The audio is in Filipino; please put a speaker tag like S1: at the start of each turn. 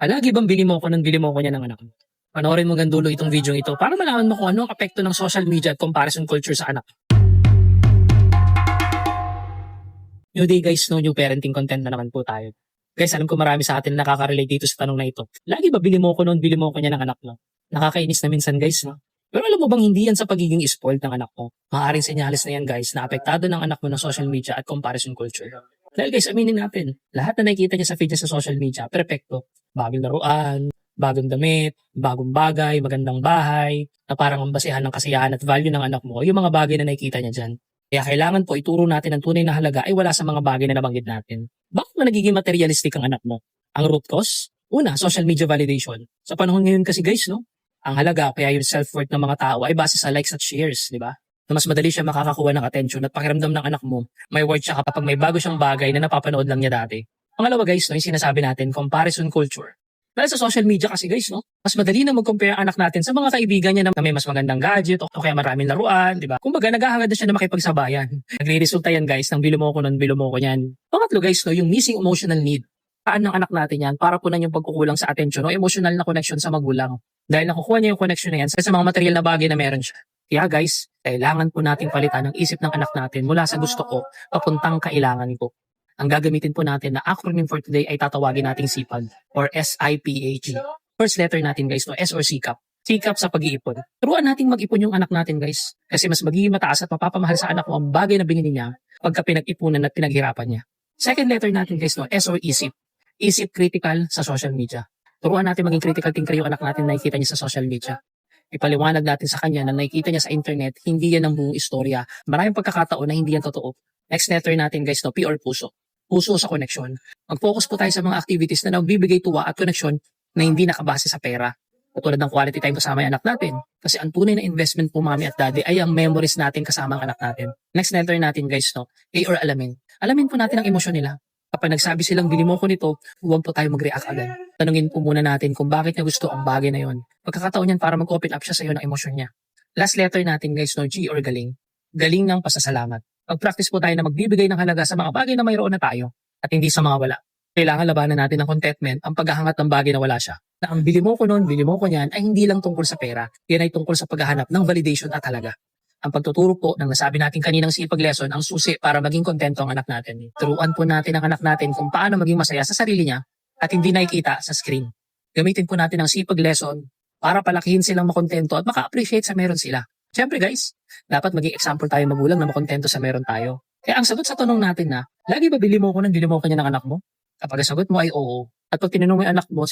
S1: Lagi bang bili mo ko ng bili mo ko niya ng anak mo? Panoorin mo hanggang dulo itong video ito para malaman mo kung ano ang apekto ng social media at comparison culture sa anak. New day guys, no new parenting content na naman po tayo. Guys, alam ko marami sa atin nakaka-relate dito sa tanong na ito. Lagi ba bili mo ko noon, bili mo ko niya ng anak mo? Nakakainis na minsan guys, no? Pero alam mo bang hindi yan sa pagiging spoiled ng anak mo? Maaaring senyales na yan guys na apektado ng anak mo ng social media at comparison culture. Dahil guys, aminin natin, lahat na nakikita niya sa feed niya sa social media, perfecto. Bagong laruan, bagong damit, bagong bagay, magandang bahay, na parang ang basehan ng kasiyahan at value ng anak mo, yung mga bagay na nakikita niya dyan. Kaya kailangan po ituro natin ang tunay na halaga ay wala sa mga bagay na nabanggit natin. Bakit na nagiging materialistic ang anak mo? Ang root cause? Una, social media validation. Sa panahon ngayon kasi guys, no? Ang halaga kaya yung self-worth ng mga tao ay base sa likes at shares, di ba? Na mas madali siya makakakuha ng attention at pakiramdam ng anak mo, may worth siya kapag may bago siyang bagay na napapanood lang niya dati. Pangalawa guys, no, yung sinasabi natin, comparison culture. Dahil sa social media kasi guys, no, mas madali na mag-compare ang anak natin sa mga kaibigan niya na may mas magandang gadget o kaya maraming laruan, di ba? Kumbaga, naghahangad na siya na makipagsabayan. Nagre-resulta yan guys ng bilo mo ko nun, bilo mo ko yan. Pangatlo guys, no, yung missing emotional need. Paan ng anak natin yan para punan yung pagkukulang sa attention o emotional na connection sa magulang. Dahil nakukuha niya yung connection na yan sa mga material na bagay na meron siya. Kaya guys, kailangan po nating palitan ang isip ng anak natin mula sa gusto ko papuntang kailangan ko. Ang gagamitin po natin na acronym for today ay tatawagin nating SIPAG or S-I-P-A-G. First letter natin guys, no, S or sikap. Sikap sa pag-iipon. Turuan nating mag-ipon yung anak natin guys kasi mas magiging mataas at mapapamahal sa anak mo ang bagay na binili niya pagka pinag-ipunan at pinaghirapan niya. Second letter natin guys, no, S or isip. Isip critical sa social media. Turuan natin maging critical thinker yung anak natin na nakikita niya sa social media. Ipaliwanag natin sa kanya na nakikita niya sa internet, hindi yan ang buong istorya. Maraming pagkakataon na hindi yan totoo. Next letter natin guys, no, P or puso. Puso sa connection. Mag-focus po tayo sa mga activities na nagbibigay tuwa at connection na hindi nakabase sa pera. Katulad ng quality time kasama yung anak natin. Kasi ang tunay na investment po mami at daddy ay ang memories natin kasama ang anak natin. Next letter natin guys, no, A or alamin. Alamin po natin ang emosyon nila. Kapag nagsabi silang bili mo ko nito, huwag po tayo mag-react agad. Tanungin po muna natin kung bakit niya gusto ang bagay na yon. Pagkakataon niyan para mag-open up siya sa iyo ng emosyon niya. Last letter natin guys, no, G or galing. Galing ng pasasalamat. Mag-practice po tayo na magbibigay ng halaga sa mga bagay na mayroon na tayo at hindi sa mga wala. Kailangan labanan natin ng contentment ang paghahangat ng bagay na wala siya. Na ang bili mo ko noon, bili mo ko niyan ay hindi lang tungkol sa pera. Yan ay tungkol sa paghahanap ng validation at halaga. Ang pagtuturo po ng nasabi natin kaninang sipag lesson ang susi para maging kontento ang anak natin. Turuan po natin ang anak natin kung paano maging masaya sa sarili niya at hindi nakikita sa screen. Gamitin po natin ang sipag lesson para palakihin silang makontento at maka-appreciate sa meron sila. Siyempre guys, dapat maging example tayo magulang na makontento sa meron tayo. Kaya ang sagot sa tanong natin na, lagi ba bili mo ko ng bili mo ko niya ng anak mo? Kapag ang sagot mo ay oo, at pag tinanong mo yung anak mo,